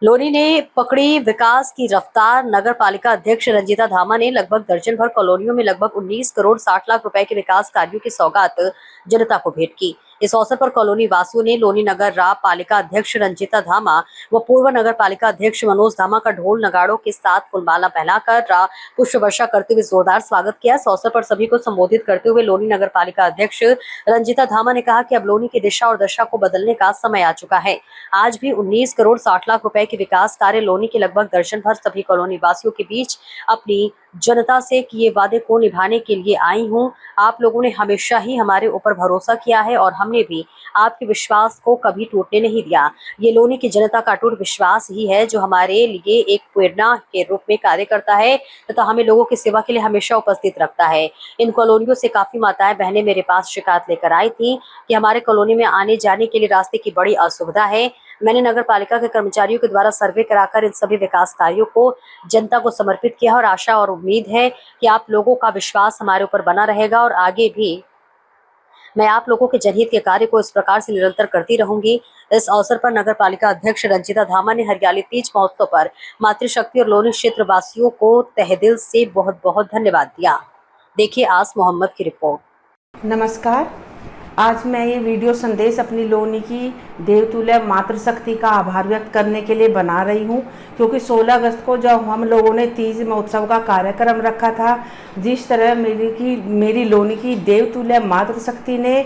लोनी ने पकड़ी विकास की रफ्तार। नगर पालिका अध्यक्ष रंजीता धामा ने लगभग दर्जन भर कॉलोनियों में लगभग 19 करोड़ 60 लाख रुपए के विकास कार्यों की सौगात जनता को भेंट की। इस अवसर पर कॉलोनी वासियों ने लोनी नगर पालिका अध्यक्ष रंजीता धामा व पूर्व नगर पालिका अध्यक्ष मनोज धामा का ढोल नगाड़ों के साथ फुलमाला पहनाकर पुष्प वर्षा करते हुए जोरदार स्वागत किया। इस अवसर पर सभी को संबोधित करते हुए लोनी नगर पालिका अध्यक्ष रंजीता धामा ने कहा कि अब लोनी की दिशा और दशा को बदलने का समय आ चुका है। आज भी 19 करोड़ 60 लाख रुपए के विकास कार्य लोनी के लगभग दर्जन भर सभी कॉलोनी वासियों के बीच अपनी जनता से किए वादे को निभाने के लिए आई हूं। आप लोगों ने हमेशा ही हमारे ऊपर भरोसा किया है और हमने भी आपके विश्वास को कभी टूटने नहीं दिया। ये लोनी की जनता का अटूट विश्वास ही है जो हमारे लिए एक प्रेरणा के रूप में कार्य करता है तथा हमें लोगों की सेवा के लिए हमेशा उपस्थित रखता है। इन कॉलोनियों से काफी माताएं बहनें मेरे पास शिकायत लेकर आई थी कि हमारे कॉलोनी में आने जाने के लिए रास्ते की बड़ी असुविधा है। मैंने नगर पालिका के कर्मचारियों के द्वारा सर्वे कराकर इन सभी विकास कार्यों को जनता को समर्पित किया और आशा और उम्मीद है कि आप लोगों का विश्वास हमारे ऊपर बना रहेगा और आगे भी मैं आप लोगों के जनहित के कार्य को इस प्रकार से निरंतर करती रहूंगी। इस अवसर पर नगर पालिका अध्यक्ष रंजीता धामा ने हरियाली तीज महोत्सव पर मातृशक्ति और लोनी क्षेत्र वासियों को तहे दिल से बहुत बहुत धन्यवाद दिया। देखिए आस मोहम्मद की रिपोर्ट। नमस्कार, आज मैं ये वीडियो संदेश अपनी लोनी की देवतुल्य मातृशक्ति का आभार व्यक्त करने के लिए बना रही हूँ, क्योंकि 16 अगस्त को जब हम लोगों ने तीज महोत्सव का कार्यक्रम रखा था, जिस तरह मेरी लोनी की देवतुल्य मातृशक्ति ने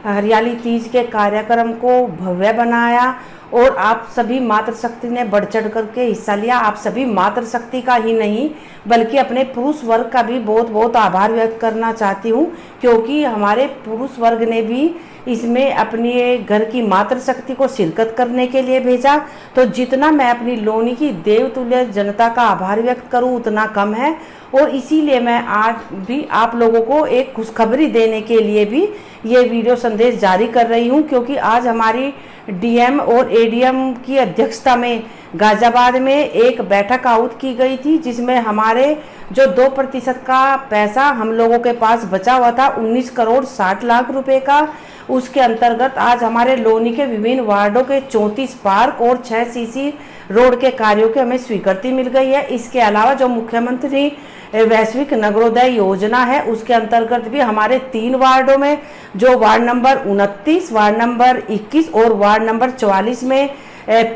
हरियाली तीज के कार्यक्रम को भव्य बनाया और आप सभी मातृशक्ति ने बढ़ चढ़ करके हिस्सा लिया। आप सभी मातृशक्ति का ही नहीं बल्कि अपने पुरुष वर्ग का भी बहुत बहुत आभार व्यक्त करना चाहती हूँ, क्योंकि हमारे पुरुष वर्ग ने भी इसमें अपनी घर की मातृशक्ति को शिरकत करने के लिए भेजा। तो जितना मैं अपनी लोनी की देवतुल्य जनता का आभार व्यक्त करूँ उतना कम है, और इसीलिए मैं आज भी आप लोगों को एक खुशखबरी देने के लिए भी ये वीडियो संदेश जारी कर रही हूँ, क्योंकि आज हमारी डीएम और एडीएम की अध्यक्षता में गाजियाबाद में एक बैठक आहुत की गई थी, जिसमें हमारे जो 2% का पैसा हम लोगों के पास बचा हुआ था 19 करोड़ 60 लाख रुपए का, उसके अंतर्गत आज हमारे लोनी के विभिन्न वार्डों के 34 पार्क और 6 सीसी रोड के कार्यों की हमें स्वीकृति मिल गई है। इसके अलावा जो मुख्यमंत्री वैश्विक नगरोदय योजना है उसके अंतर्गत भी हमारे 3 वार्डों में, जो वार्ड नंबर 29, वार्ड नंबर 21 और वार्ड नंबर 44 में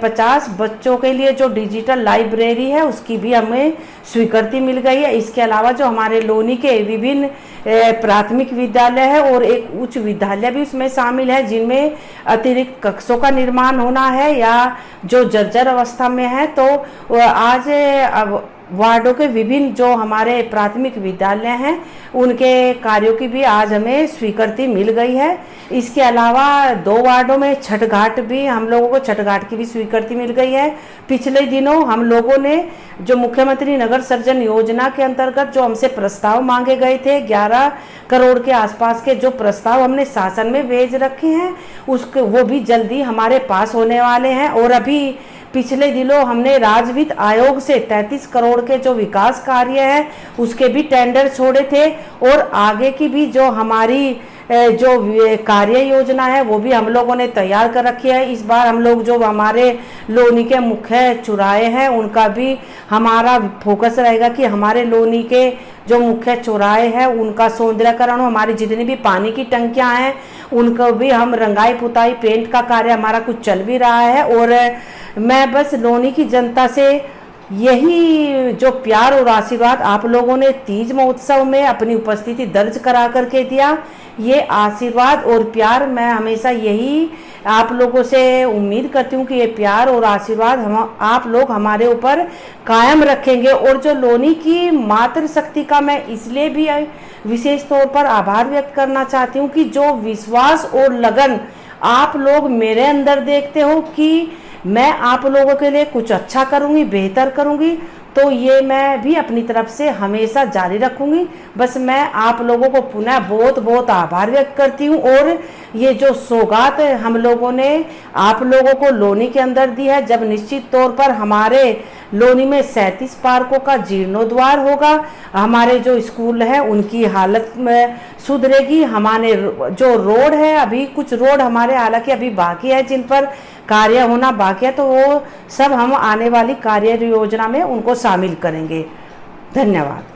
50 बच्चों के लिए जो डिजिटल लाइब्रेरी है उसकी भी हमें स्वीकृति मिल गई है। इसके अलावा जो हमारे लोनी के विभिन्न प्राथमिक विद्यालय है और एक उच्च विद्यालय भी उसमें शामिल है, जिनमें अतिरिक्त कक्षों का निर्माण होना है या जो जर्जर अवस्था में है। तो आज वार्डों के विभिन्न जो हमारे प्राथमिक विद्यालय हैं उनके कार्यों की भी आज हमें स्वीकृति मिल गई है। इसके अलावा 2 वार्डों में छठ घाट भी हम लोगों को छठ घाट की भी स्वीकृति मिल गई है। पिछले दिनों हम लोगों ने जो मुख्यमंत्री नगर सृजन योजना के अंतर्गत जो हमसे प्रस्ताव मांगे गए थे 11 करोड़ के आसपास के जो प्रस्ताव हमने शासन में भेज रखे हैं उसके वो भी जल्दी हमारे पास होने वाले हैं। और अभी पिछले दिनों हमने राज्य वित्त आयोग से 33 करोड़ के जो विकास कार्य है उसके भी टेंडर छोड़े थे, और आगे की भी जो हमारी जो कार्य योजना है वो भी हम लोगों ने तैयार कर रखी है। इस बार हम लोग जो हमारे लोनी के मुख्य चौराहे हैं उनका भी हमारा फोकस रहेगा कि हमारे लोनी के जो मुख्य चौराहे हैं उनका सौंदर्यकरण हो। हमारी जितनी भी पानी की टंकियां हैं उनको भी हम रंगाई पुताई पेंट का कार्य हमारा कुछ चल भी रहा है। और मैं बस लोनी की जनता से यही जो प्यार और आशीर्वाद आप लोगों ने तीज महोत्सव में अपनी उपस्थिति दर्ज करा करके दिया, ये आशीर्वाद और प्यार मैं हमेशा यही आप लोगों से उम्मीद करती हूँ कि ये प्यार और आशीर्वाद आप लोग हमारे ऊपर कायम रखेंगे। और जो लोनी की मातृशक्ति का मैं इसलिए भी विशेष तौर पर आभार व्यक्त करना चाहती हूँ कि जो विश्वास और लगन आप लोग मेरे अंदर देखते हो कि मैं आप लोगों के लिए कुछ अच्छा करूँगी, बेहतर करूँगी, तो ये मैं भी अपनी तरफ से हमेशा जारी रखूंगी। बस मैं आप लोगों को पुनः बहुत बहुत आभार व्यक्त करती हूँ। और ये जो सौगात हम लोगों ने आप लोगों को लोनी के अंदर दी है, जब निश्चित तौर पर हमारे लोनी में 37 पार्कों का जीर्णोद्वार होगा, हमारे जो स्कूल है उनकी हालत में सुधरेगी, हमारे जो रोड है, अभी कुछ रोड हमारे हालांकि अभी बाकी है जिन पर कार्य होना बाकी है, तो वो सब हम आने वाली कार्य योजना में उनको शामिल करेंगे। धन्यवाद।